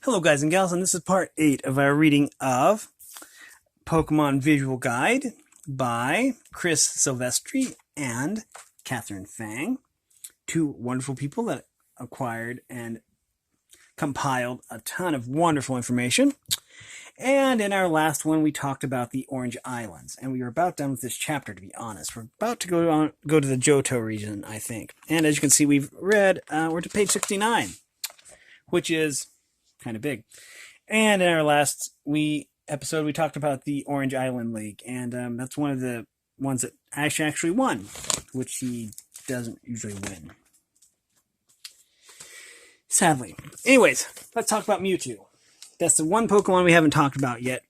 Hello guys and gals, and this is part 8 of our reading of Pokemon Visual Guide by Chris Silvestri and Katherine Fang, two wonderful people that acquired and compiled a ton of wonderful information. And in our last one, we talked about the Orange Islands, and we were about done with this chapter, to be honest. We're about to go to the Johto region, I think. And as you can see, we've read, we're to page 69, which is kind of big. And in our last episode, we talked about the Orange Island League, and that's one of the ones that Ash actually won, which he doesn't usually win, sadly. Anyways, let's talk about Mewtwo. That's the one Pokemon we haven't talked about yet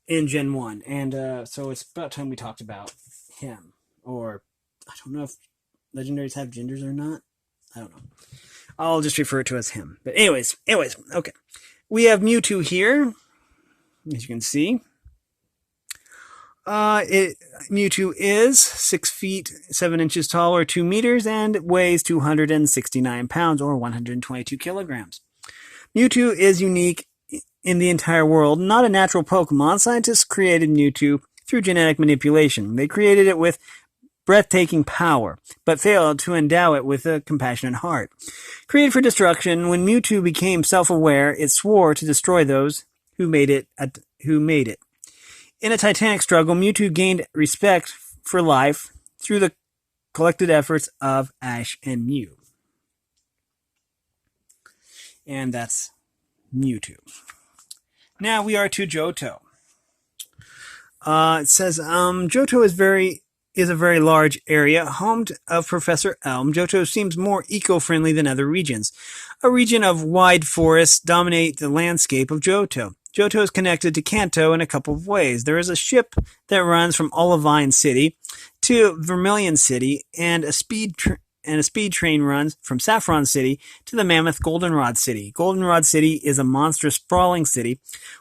in Gen 1, and so it's about time we talked about him. Or, I don't know if legendaries have genders or not. I don't know. I'll just refer to it as him. But anyways, okay. We have Mewtwo here, as you can see. Mewtwo is 6 feet 7 inches tall, or 2 meters, and weighs 269 pounds, or 122 kilograms. Mewtwo is unique in the entire world, not a natural Pokemon. Scientists created Mewtwo through genetic manipulation. They created it with breathtaking power, but failed to endow it with a compassionate heart. Created for destruction, when Mewtwo became self-aware, it swore to destroy those who made it. In a titanic struggle, Mewtwo gained respect for life through the collected efforts of Ash and Mew. And that's Mewtwo. Now we are to Johto. It says, Johto is a very large area, home of Professor Elm. Johto seems more eco-friendly than other regions. A region of wide forests dominate the landscape of Johto. Johto is connected to Kanto in a couple of ways. There is a ship that runs from Olivine City to Vermilion City, and a speed train runs from Saffron City to the mammoth Goldenrod City. Goldenrod City is a monstrous, sprawling city,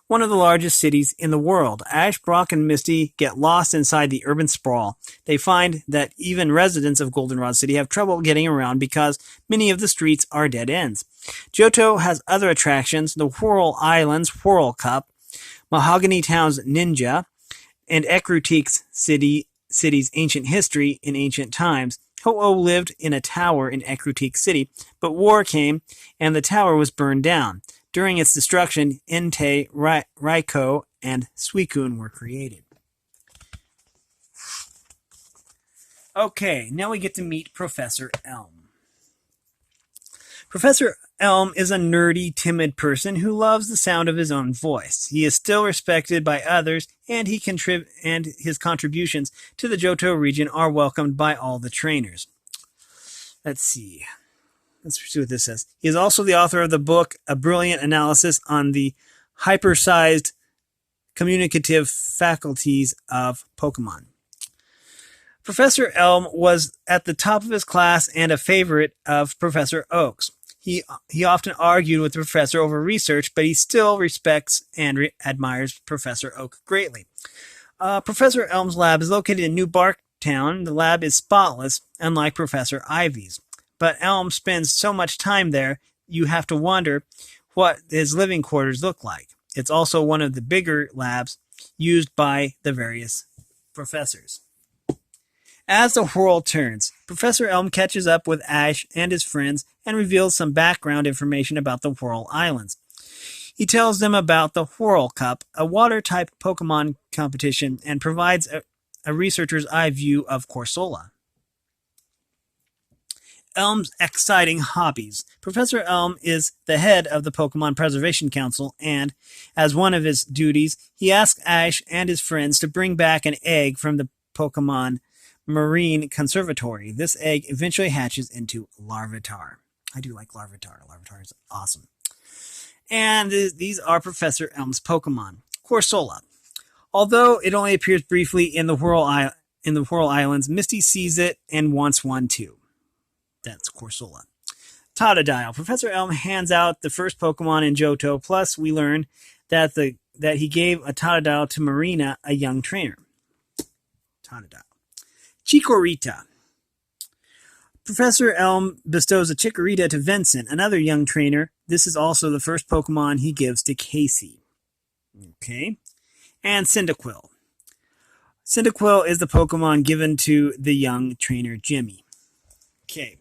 one of the largest cities in the world. Ash, Brock, and Misty get lost inside the urban sprawl. They find that even residents of Goldenrod City have trouble getting around because many of the streets are dead ends. Johto has other attractions: the Whirl Islands Whirl Cup, Mahogany Town's Ninja, and Ecruteak's city's ancient history in ancient times. Ho-Oh lived in a tower in Ecruteak City, but war came and the tower was burned down. During its destruction, Entei, Raikou, and Suicune were created. Okay, now we get to meet Professor Elm. Professor Elm is a nerdy, timid person who loves the sound of his own voice. He is still respected by others, and his contributions to the Johto region are welcomed by all the trainers. Let's see what this says. He is also the author of the book, A Brilliant Analysis on the Hypersized Communicative Faculties of Pokemon. Professor Elm was at the top of his class and a favorite of Professor Oak's. He often argued with the professor over research, but he still respects and admires Professor Oak greatly. Professor Elm's lab is located in New Barktown. The lab is spotless, unlike Professor Ivy's. But Elm spends so much time there, you have to wonder what his living quarters look like. It's also one of the bigger labs used by the various professors. As the whirl turns, Professor Elm catches up with Ash and his friends and reveals some background information about the Whirl Islands. He tells them about the Whirl Cup, a water-type Pokemon competition, and provides a researcher's eye view of Corsola. Elm's exciting hobbies. Professor Elm is the head of the Pokemon Preservation Council, and, as one of his duties, he asks Ash and his friends to bring back an egg from the Pokemon Marine Conservatory. This egg eventually hatches into Larvitar. I do like Larvitar. Larvitar is awesome. And these are Professor Elm's Pokemon. Corsola. Although it only appears briefly in the Whirl Islands, Misty sees it and wants one too. That's Corsola. Totodile. Professor Elm hands out the first Pokemon in Johto, plus we learn that he gave a Totodile to Marina, a young trainer. Totodile. Chikorita. Professor Elm bestows a Chikorita to Vincent, another young trainer. This is also the first Pokemon he gives to Casey. Okay. And Cyndaquil. Cyndaquil is the Pokemon given to the young trainer Jimmy. Okay.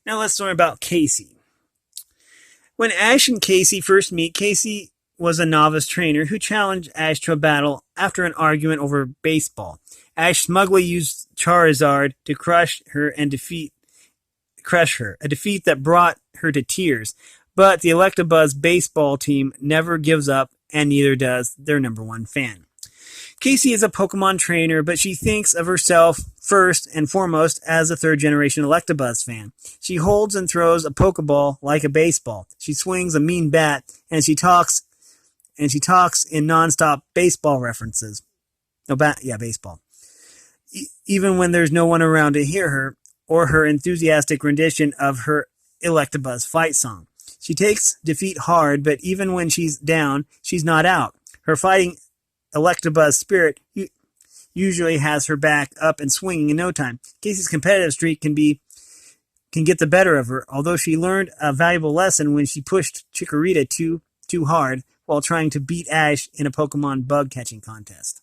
Now let's learn about Casey. When Ash and Casey first meet, Casey was a novice trainer who challenged Ash to a battle after an argument over baseball. Ash smugly used Charizard to crush her, a defeat that brought her to tears. But the Electabuzz baseball team never gives up, and neither does their number one fan. Casey is a Pokemon trainer, but she thinks of herself first and foremost as a third-generation Electabuzz fan. She holds and throws a Pokeball like a baseball. She swings a mean bat, and she talks in non-stop baseball references. Baseball. Even when there's no one around to hear her, or her enthusiastic rendition of her Electabuzz fight song. She takes defeat hard, but even when she's down, she's not out. Her fighting Electabuzz spirit usually has her back up and swinging in no time. Casey's competitive streak can get the better of her, although she learned a valuable lesson when she pushed Chikorita too hard while trying to beat Ash in a Pokemon bug catching contest.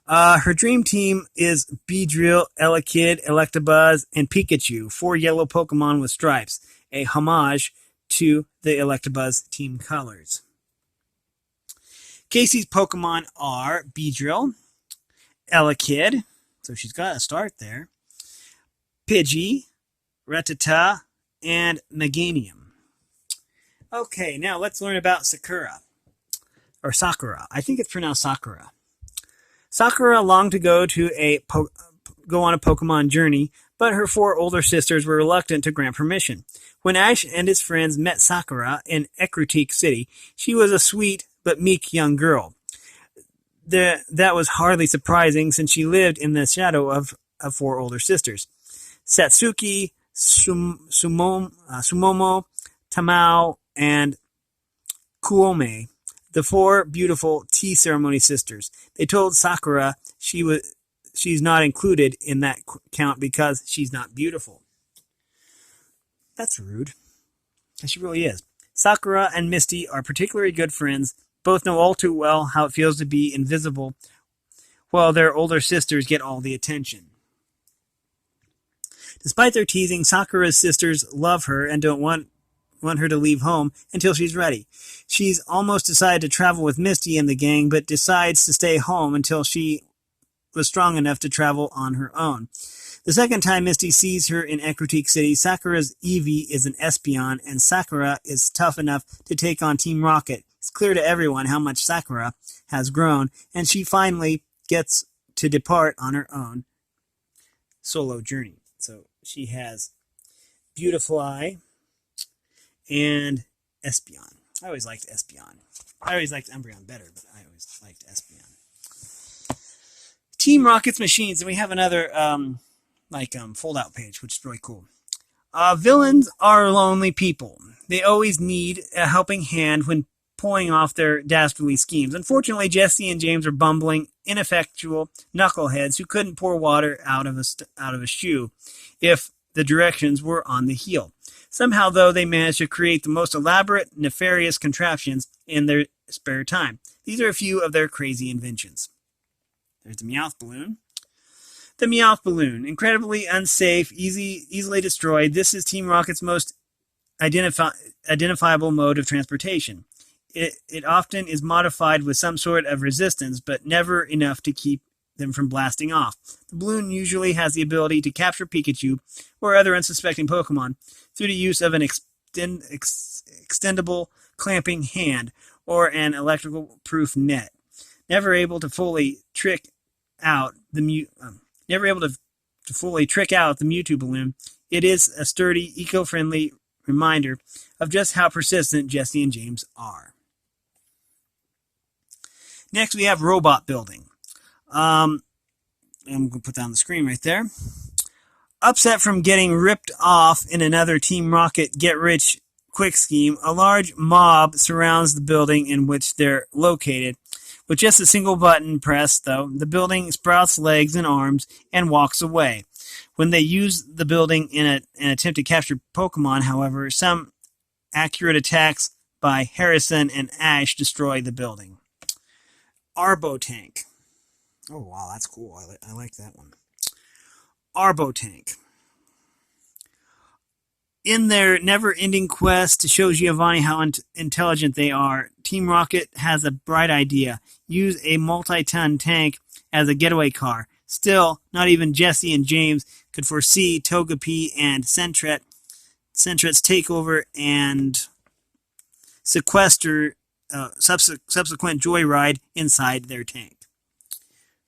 Her dream team is Beedrill, Elekid, Electabuzz, and Pikachu, 4 yellow Pokemon with stripes, a homage to the Electabuzz team colors. Casey's Pokemon are Beedrill, Elekid, so she's got a start there, Pidgey, Rattata, and Meganium. Okay, now let's learn about Sakura. I think it's pronounced Sakura. Sakura longed to go on a Pokemon journey, but her 4 older sisters were reluctant to grant permission. When Ash and his friends met Sakura in Ecruteak City, she was a sweet but meek young girl. That was hardly surprising since she lived in the shadow of 4 older sisters. Satsuki, Sumomo, Tamao, and Kuome, the 4 beautiful tea ceremony sisters. They told Sakura she's not included in that count because she's not beautiful. That's rude. She really is. Sakura and Misty are particularly good friends. Both know all too well how it feels to be invisible while their older sisters get all the attention. Despite their teasing, Sakura's sisters love her and don't want her to leave home until she's ready. She's almost decided to travel with Misty and the gang, but decides to stay home until she was strong enough to travel on her own. The second time Misty sees her in Ecruteak City, Sakura's Eevee is an Espeon, and Sakura is tough enough to take on Team Rocket. It's clear to everyone how much Sakura has grown, and she finally gets to depart on her own solo journey. So she has Beautifly and Espeon. I always liked Espeon. I always liked Umbreon better, but I always liked Espeon. Team Rocket's machines, and we have another fold-out page, which is really cool. Villains are lonely people. They always need a helping hand when pulling off their dastardly schemes. Unfortunately, Jesse and James are bumbling, ineffectual knuckleheads who couldn't pour water out of a shoe if the directions were on the heel. Somehow, though, they managed to create the most elaborate, nefarious contraptions in their spare time. These are a few of their crazy inventions. There's the Meowth Balloon. The Meowth Balloon, incredibly unsafe, easily destroyed. This is Team Rocket's most identifiable mode of transportation. It often is modified with some sort of resistance, but never enough to keep them from blasting off. The balloon usually has the ability to capture Pikachu or other unsuspecting Pokemon through the use of an extendable clamping hand or an electrical-proof net. Never able to fully trick out the Mewtwo balloon, it is a sturdy, eco-friendly reminder of just how persistent Jesse and James are. Next, we have robot building. I'm going to put that on the screen right there. Upset from getting ripped off in another Team Rocket get-rich-quick scheme, a large mob surrounds the building in which they're located. With just a single button press, though, the building sprouts legs and arms and walks away. When they use the building in an attempt to capture Pokemon, however, some accurate attacks by Harrison and Ash destroy the building. Arbotank. Oh, wow, that's cool. I like that one. Arbotank. In their never-ending quest to show Giovanni how intelligent they are, Team Rocket has a bright idea. Use a multi-ton tank as a getaway car. Still, not even Jesse and James could foresee Togepi and Sentret's takeover and sequester subsequent joyride inside their tank.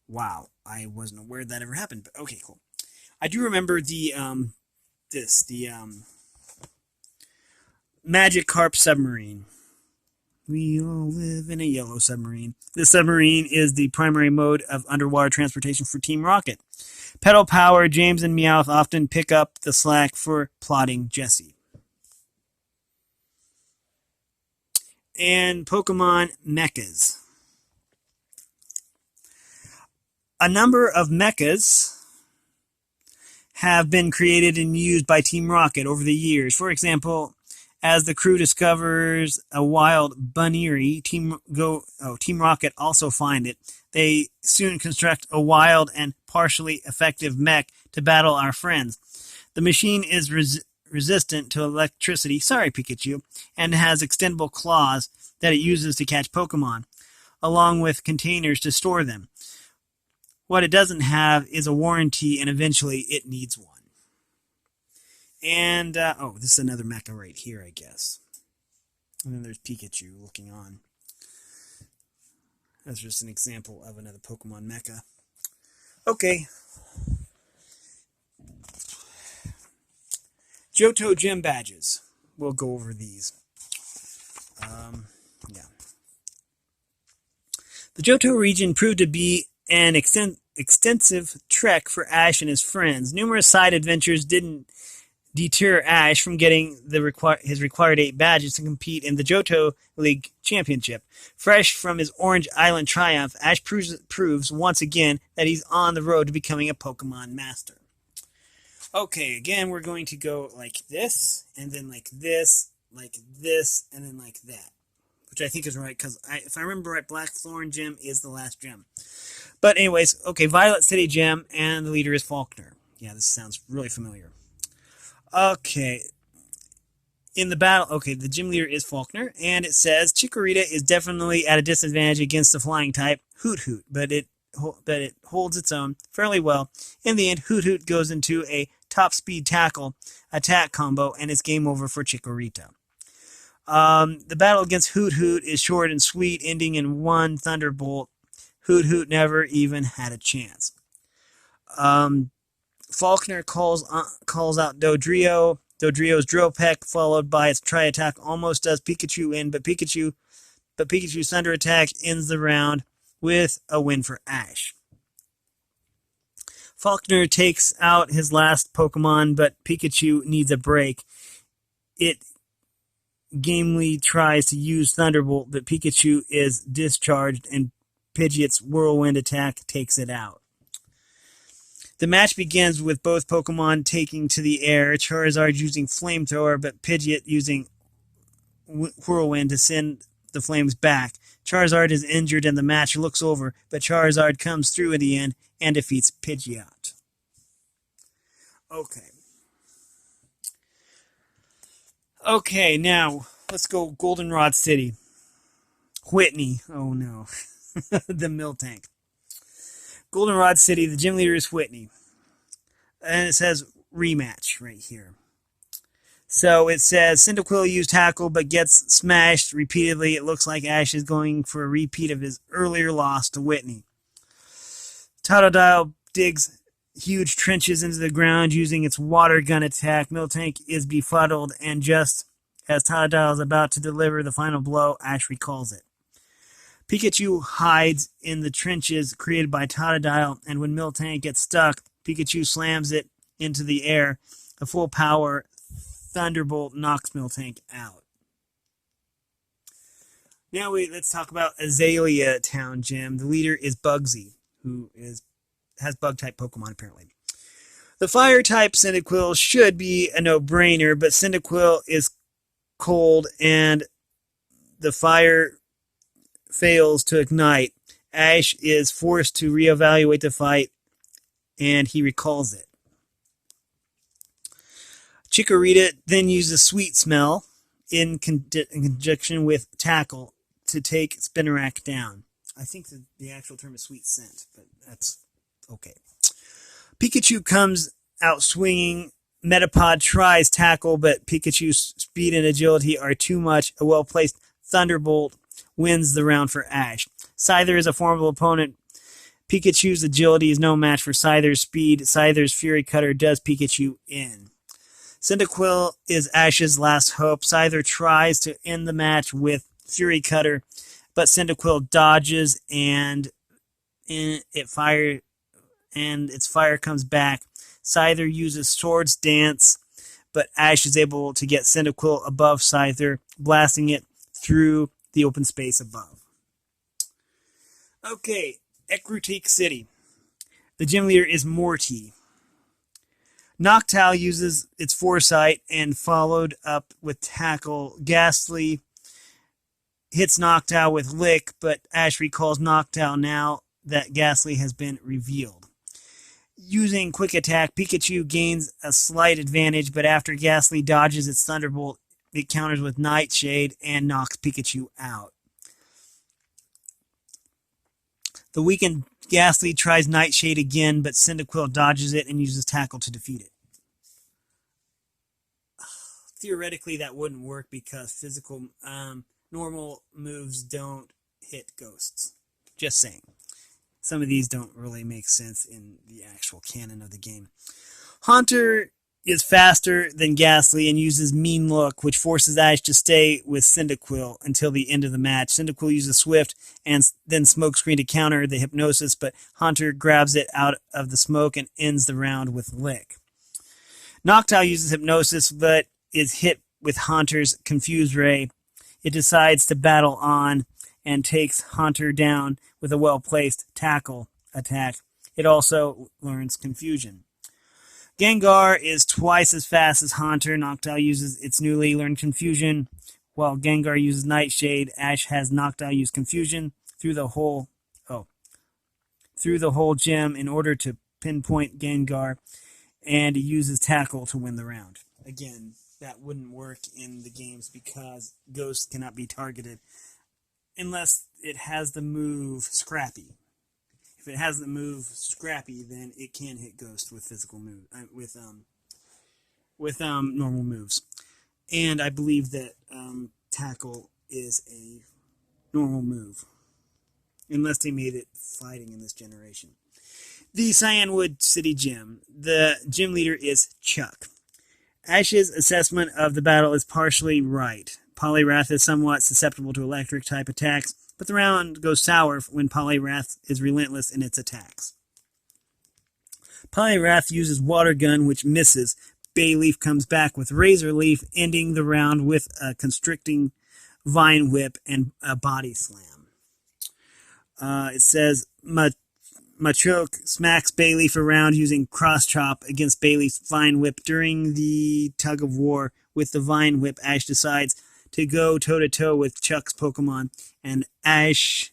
Wow, I wasn't aware that ever happened, but okay, cool. I do remember the Magikarp submarine. We all live in a yellow submarine. This submarine is the primary mode of underwater transportation for Team Rocket. Pedal Power, James, and Meowth often pick up the slack for plotting Jessie. And Pokemon Mechas. A number of mechas have been created and used by Team Rocket over the years. For example, as the crew discovers a wild Buneary, Team Rocket also find it. They soon construct a wild and partially effective mech to battle our friends. The machine is resistant to electricity, sorry Pikachu, and has extendable claws that it uses to catch Pokemon, along with containers to store them. What it doesn't have is a warranty, and eventually it needs one. And, this is another mecha right here, I guess. And then there's Pikachu looking on. That's just an example of another Pokemon mecha. Okay. Johto Gym Badges. We'll go over these. The Johto region proved to be an extensive trek for Ash and his friends. Numerous side adventures didn't deter Ash from getting his required 8 badges to compete in the Johto League Championship. Fresh from his Orange Island triumph, Ash proves once again that he's on the road to becoming a Pokemon master. Okay, again, we're going to go like this, and then like this, and then like that. Which I think is right, because if I remember right, Blackthorn Gym is the last gym. But anyways, okay, Violet City Gym, and the leader is Faulkner. Yeah, this sounds really familiar. Okay. In the battle, okay, the gym leader is Faulkner, and it says Chikorita is definitely at a disadvantage against the flying type Hoot Hoot, but it holds its own fairly well. In the end, Hoot Hoot goes into a top speed tackle attack combo, and it's game over for Chikorita. The battle against Hoot Hoot is short and sweet, ending in one Thunderbolt. Hoot Hoot never even had a chance. Faulkner calls out Dodrio. Dodrio's Drill Peck, followed by its Tri-Attack, almost does Pikachu in, but Pikachu's Thunder Attack ends the round with a win for Ash. Faulkner takes out his last Pokemon, but Pikachu needs a break. It gamely tries to use Thunderbolt, but Pikachu is discharged, and Pidgeot's Whirlwind attack takes it out. The match begins with both Pokemon taking to the air, Charizard using Flamethrower, but Pidgeot using Whirlwind to send the flames back. Charizard is injured and the match looks over, but Charizard comes through in the end and defeats Pidgeot. Okay, now let's go Goldenrod City. Whitney. Oh no. The Miltank. Goldenrod City, the gym leader is Whitney. And it says rematch right here. So it says Cyndaquil used Tackle but gets smashed repeatedly. It looks like Ash is going for a repeat of his earlier loss to Whitney. Totodile digs huge trenches into the ground using its water gun attack. Miltank is befuddled, and just as Totodile is about to deliver the final blow, Ash recalls it. Pikachu hides in the trenches created by Totodile, and when Miltank gets stuck, Pikachu slams it into the air. A full power Thunderbolt knocks Miltank out. Now let's talk about Azalea Town Gym. The leader is Bugsy, who has bug-type Pokemon apparently. The fire-type Cyndaquil should be a no-brainer, but Cyndaquil is cold and the fire fails to ignite. Ash is forced to reevaluate the fight, and he recalls it. Chikorita then uses Sweet Smell in conjunction with Tackle to take Spinarak down. I think the actual term is Sweet Scent, but that's okay. Pikachu comes out swinging. Metapod tries Tackle, but Pikachu's speed and agility are too much. A well-placed Thunderbolt wins the round for Ash. Scyther is a formidable opponent. Pikachu's agility is no match for Scyther's speed. Scyther's Fury Cutter does Pikachu in. Cyndaquil is Ash's last hope. Scyther tries to end the match with Fury Cutter, but Cyndaquil dodges and its fire comes back. Scyther uses Swords Dance, but Ash is able to get Cyndaquil above Scyther, blasting it through the open space above. Okay, Ecruteak City. The gym leader is Morty. Noctowl uses its foresight and followed up with Tackle. Ghastly hits Noctowl with Lick, but Ash recalls Noctowl now that Ghastly has been revealed. Using Quick Attack, Pikachu gains a slight advantage, but after Ghastly dodges its Thunderbolt, it counters with Nightshade and knocks Pikachu out. The weakened Ghastly tries Nightshade again, but Cyndaquil dodges it and uses Tackle to defeat it. Theoretically, that wouldn't work because physical, normal moves don't hit ghosts. Just saying. Some of these don't really make sense in the actual canon of the game. Haunter is faster than Ghastly and uses Mean Look, which forces Ash to stay with Cyndaquil until the end of the match. Cyndaquil uses Swift and then Smokescreen to counter the Hypnosis, but Haunter grabs it out of the smoke and ends the round with Lick. Noctowl uses Hypnosis, but is hit with Haunter's Confuse Ray. It decides to battle on and takes Haunter down with a well-placed Tackle attack. It also learns Confusion. Gengar is twice as fast as Haunter. Noctowl uses its newly learned Confusion, while Gengar uses Nightshade. Ash has Noctowl use Confusion through the whole gym in order to pinpoint Gengar, and he uses Tackle to win the round. Again, that wouldn't work in the games because Ghost cannot be targeted unless it has the move Scrappy. If it has the move Scrappy, then it can hit Ghost with physical move with normal moves. And I believe that Tackle is a normal move, unless they made it fighting in this generation. The Cyanwood City Gym. The gym leader is Chuck. Ash's assessment of the battle is partially right. Poliwrath is somewhat susceptible to electric-type attacks, but the round goes sour when Poliwrath is relentless in its attacks. Poliwrath uses Water Gun, which misses. Bayleaf comes back with Razor Leaf, ending the round with a constricting Vine Whip and a Body Slam. It says Machoke smacks Bayleaf around using Cross Chop against Bayleaf's Vine Whip. During the tug of war with the Vine Whip, Ash decides to go toe-to-toe with Chuck's Pokemon, and Ash's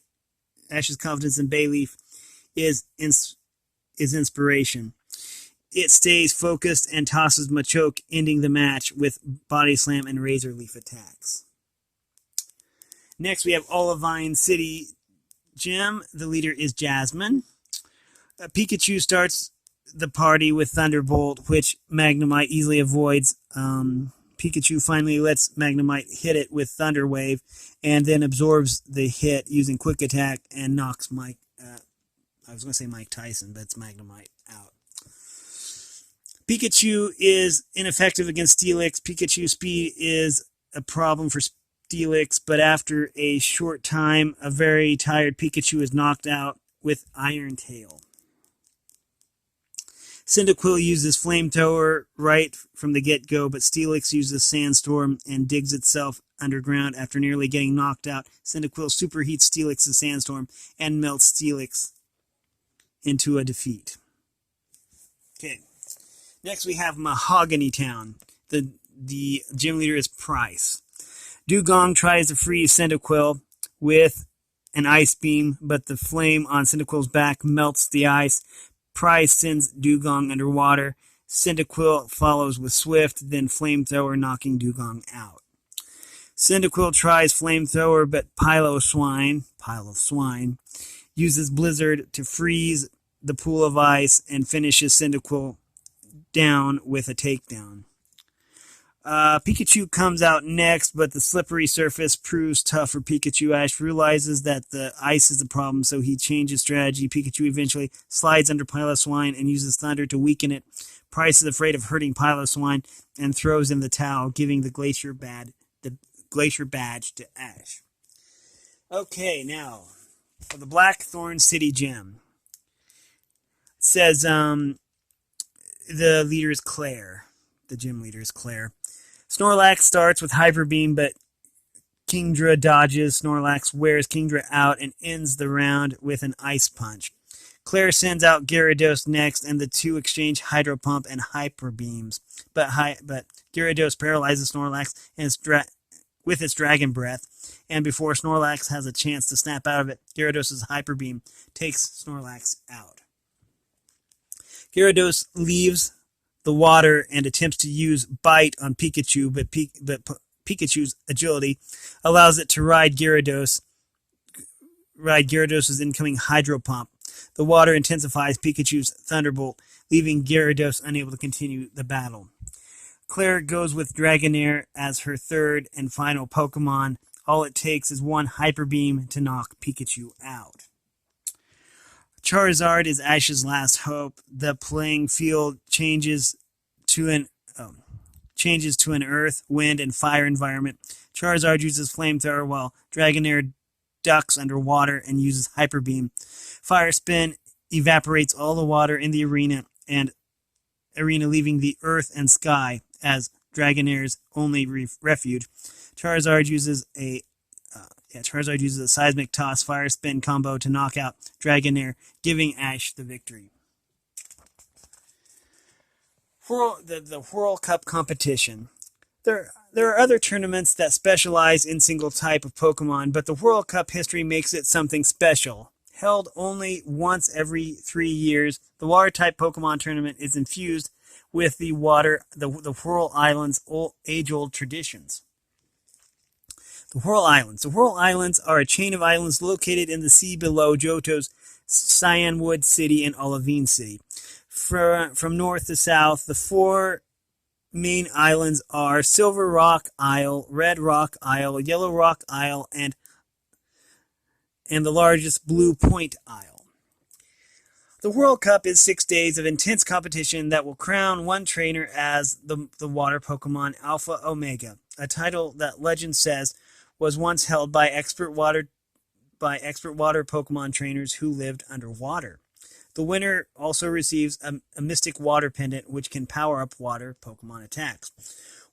confidence in Bayleaf is inspiration. It stays focused and tosses Machoke, ending the match with Body Slam and Razor Leaf attacks. Next, we have Olivine City Gym. The leader is Jasmine. Pikachu starts the party with Thunderbolt, which Magnemite easily avoids. Pikachu finally lets Magnemite hit it with Thunder Wave and then absorbs the hit using Quick Attack and knocks Mike Tyson, but it's Magnemite out. Pikachu is ineffective against Steelix. Pikachu's speed is a problem for Steelix, but after a short time, a very tired Pikachu is knocked out with Iron Tail. Cyndaquil uses Flamethrower right from the get-go, but Steelix uses Sandstorm and digs itself underground after nearly getting knocked out. Cyndaquil superheats Steelix's Sandstorm and melts Steelix into a defeat. Okay. Next we have Mahogany Town. The gym leader is Price. Dugong tries to freeze Cyndaquil with an ice beam, but the flame on Cyndaquil's back melts the ice. Price sends Dugong underwater. Cyndaquil follows with Swift, then Flamethrower, knocking Dugong out. Cyndaquil tries Flamethrower, but pile of swine, uses Blizzard to freeze the pool of ice and finishes Cyndaquil down with a takedown. Pikachu comes out next, but the slippery surface proves tough for Pikachu. Ash realizes that the ice is the problem, so he changes strategy. Pikachu eventually slides under Piloswine and uses Thunder to weaken it. Price is afraid of hurting Piloswine and throws in the towel, giving the Glacier Badge to Ash. Okay, now for the Blackthorn City Gym. It says the leader is Claire. The gym leader is Claire. Snorlax starts with Hyper Beam, but Kingdra dodges. Snorlax wears Kingdra out and ends the round with an Ice Punch. Claire sends out Gyarados next, and the two exchange Hydro Pump and Hyper Beams. But Gyarados paralyzes Snorlax with its Dragon Breath, and before Snorlax has a chance to snap out of it, Gyarados' Hyper Beam takes Snorlax out. Gyarados leaves the water and attempts to use Bite on Pikachu, but Pikachu's agility allows it to ride Gyarados' incoming Hydro Pump. The water intensifies Pikachu's Thunderbolt, leaving Gyarados unable to continue the battle. Claire goes with Dragonair as her third and final Pokemon. All it takes is one Hyper Beam to knock Pikachu out. Charizard is Ash's last hope. The playing field changes to an earth, wind, and fire environment. Charizard uses Flamethrower while Dragonair ducks underwater and uses Hyper Beam. Fire Spin evaporates all the water in the arena, leaving the earth and sky as Dragonair's only refuge. Charizard uses a Seismic Toss Fire Spin combo to knock out Dragonair, giving Ash the victory. The Whirl Cup competition. There are other tournaments that specialize in single type of Pokemon, but the Whirl Cup history makes it something special. Held only once every 3 years, the Water-type Pokemon tournament is infused with the Whirl Islands' age-old traditions. The Whirl Islands. The Whirl Islands are a chain of islands located in the sea below Johto's Cyanwood City and Olivine City. From north to south, the four main islands are Silver Rock Isle, Red Rock Isle, Yellow Rock Isle, and the largest Blue Point Isle. The World Cup is 6 days of intense competition that will crown one trainer as the water Pokemon Alpha Omega, a title that legend says was once held by expert water Pokemon trainers who lived underwater. The winner also receives a Mystic Water Pendant, which can power up water Pokemon attacks.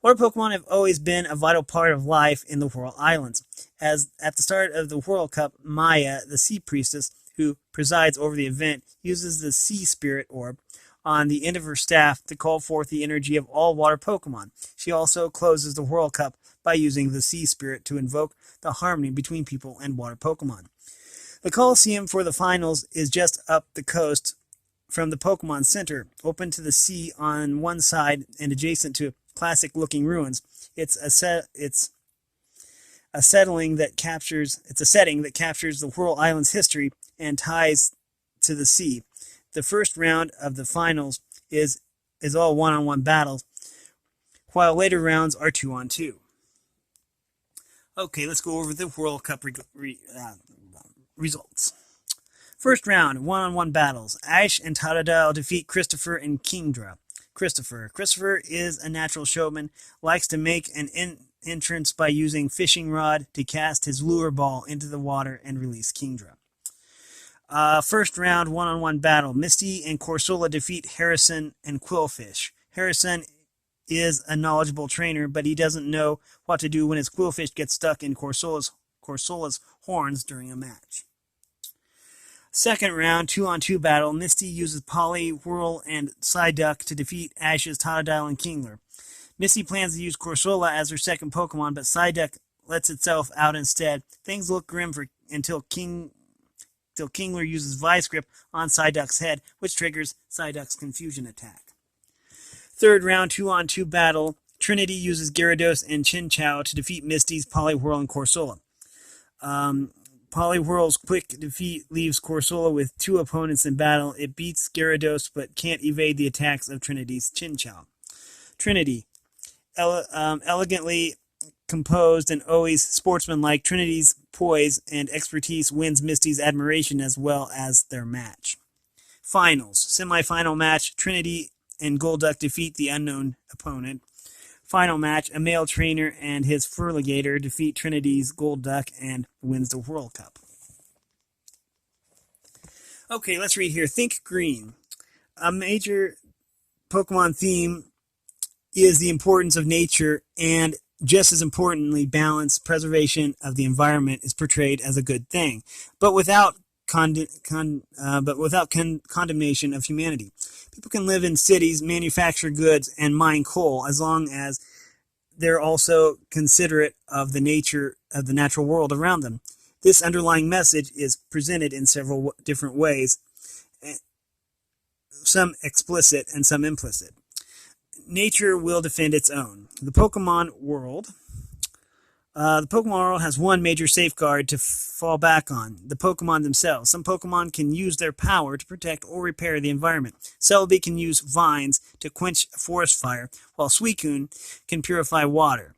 Water Pokemon have always been a vital part of life in the Whirl Islands. As at the start of the World Cup, Maya, the Sea Priestess, who presides over the event, uses the Sea Spirit Orb on the end of her staff to call forth the energy of all water Pokemon. She also closes the World Cup by using the Sea Spirit to invoke the harmony between people and water Pokemon. The Coliseum for the finals is just up the coast from the Pokemon Center, open to the sea on one side and adjacent to classic-looking ruins. It's a setting that captures the Whirl Islands history and ties to the sea. The first round of the finals is all one-on-one battles, while later rounds are 2-on-2. Okay, let's go over the World Cup results. First round, one-on-one battles. Ash and Totodile defeat Christopher and Kingdra. Christopher is a natural showman, likes to make an entrance by using Fishing Rod to cast his lure ball into the water and release Kingdra. First round, one-on-one battle. Misty and Corsola defeat Harrison and Quillfish. Harrison is a knowledgeable trainer, but he doesn't know what to do when his Quillfish gets stuck in Corsola's horns during a match. Second round, 2-on-2 battle. Misty uses Polly, Whirl, and Psyduck to defeat Ash's Totodile and Kingler. Misty plans to use Corsola as her second Pokemon, but Psyduck lets itself out instead. Things look grim until Kingler uses Vice Grip on Psyduck's head, which triggers Psyduck's Confusion attack. Third round, 2-on-2 battle. Trinity uses Gyarados and Chinchou to defeat Misty's Poliwhirl and Corsola. Poliwhirl's quick defeat leaves Corsola with 2 opponents in battle. It beats Gyarados but can't evade the attacks of Trinity's Chinchou. Trinity, elegantly composed and always sportsmanlike, Trinity's poise and expertise wins Misty's admiration as well as their match. Finals. Semi-final match, Trinity and Golduck defeat the unknown opponent. Final match, a male trainer and his Feraligatr defeat Trinity's Golduck and wins the World Cup. Okay, let's read here. Think Green. A major Pokemon theme is the importance of nature, and just as importantly, balance, preservation of the environment is portrayed as a good thing, but without condemnation of humanity. People can live in cities, manufacture goods, and mine coal as long as they're also considerate of the nature of the natural world around them. This underlying message is presented in several different ways, some explicit and some implicit. Nature will defend its own. The Pokemon world has one major safeguard to fall back on: the Pokemon themselves. Some Pokemon can use their power to protect or repair the environment. Celebi can use vines to quench a forest fire, while Suicune can purify water.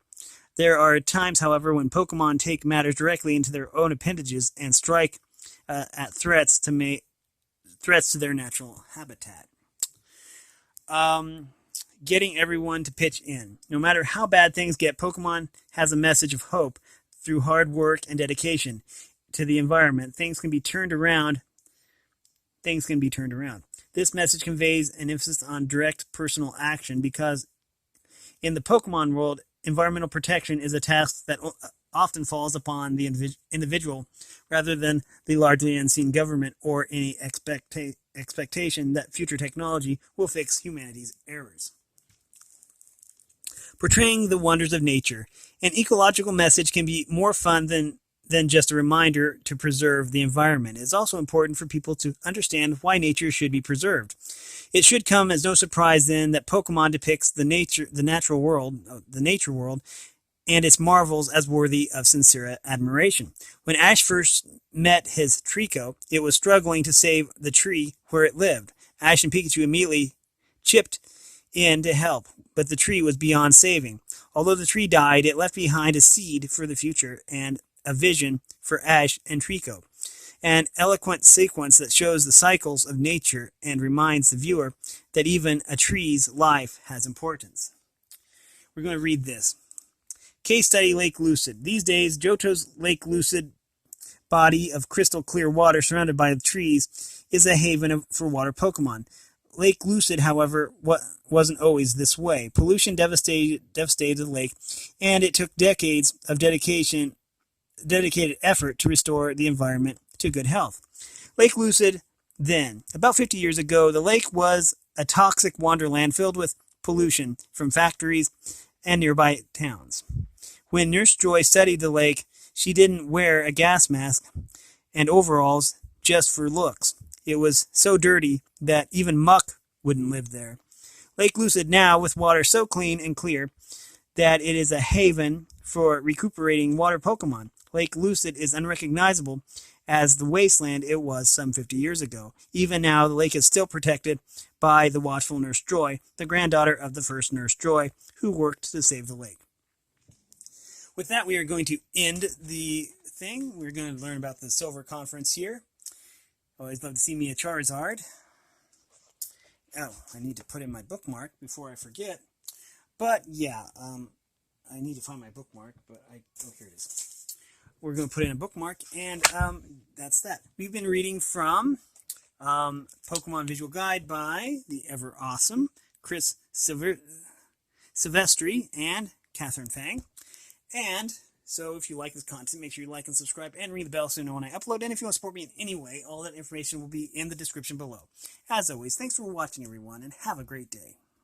There are times, however, when Pokemon take matters directly into their own appendages and strike at threats to their natural habitat. Getting everyone to pitch in. No matter how bad things get, Pokemon has a message of hope. Through hard work and dedication to the environment, things can be turned around. This message conveys an emphasis on direct personal action because in the Pokemon world, environmental protection is a task that often falls upon the individual rather than the largely unseen government or any expectation that future technology will fix humanity's errors. Portraying the wonders of nature. An ecological message can be more fun than just a reminder to preserve the environment. It's also important for people to understand why nature should be preserved. It should come as no surprise then that Pokemon depicts the nature world, and its marvels as worthy of sincere admiration. When Ash first met his Trico, it was struggling to save the tree where it lived. Ash and Pikachu immediately chipped in to help, but the tree was beyond saving. Although the tree died, it left behind a seed for the future and a vision for Ash and Trico. An eloquent sequence that shows the cycles of nature and reminds the viewer that even a tree's life has importance. We're going to read this. Case study Lake Lucid. These days, Johto's Lake Lucid body of crystal clear water surrounded by trees is a haven for water Pokemon. Lake Lucid, however, wasn't always this way. Pollution devastated the lake, and it took decades of dedicated effort to restore the environment to good health. Lake Lucid, then. About 50 years ago, the lake was a toxic wonderland filled with pollution from factories and nearby towns. When Nurse Joy studied the lake, she didn't wear a gas mask and overalls just for looks. It was so dirty that even muck wouldn't live there. Lake Lucid now, with water so clean and clear that it is a haven for recuperating water Pokemon. Lake Lucid is unrecognizable as the wasteland it was some 50 years ago. Even now, the lake is still protected by the watchful Nurse Joy, the granddaughter of the first Nurse Joy, who worked to save the lake. With that, we are going to end the thing. We're going to learn about the Silver Conference here. Always love to see me a Charizard. Oh, I need to put in my bookmark before I forget. But yeah, I need to find my bookmark, but here it is. We're going to put in a bookmark, and that's that. We've been reading from Pokemon Visual Guide by the ever awesome Silvestri and Katherine Fang. And So if you like this content, make sure you like and subscribe and ring the bell so you know when I upload. And if you want to support me in any way, all that information will be in the description below. As always, thanks for watching, everyone, and have a great day.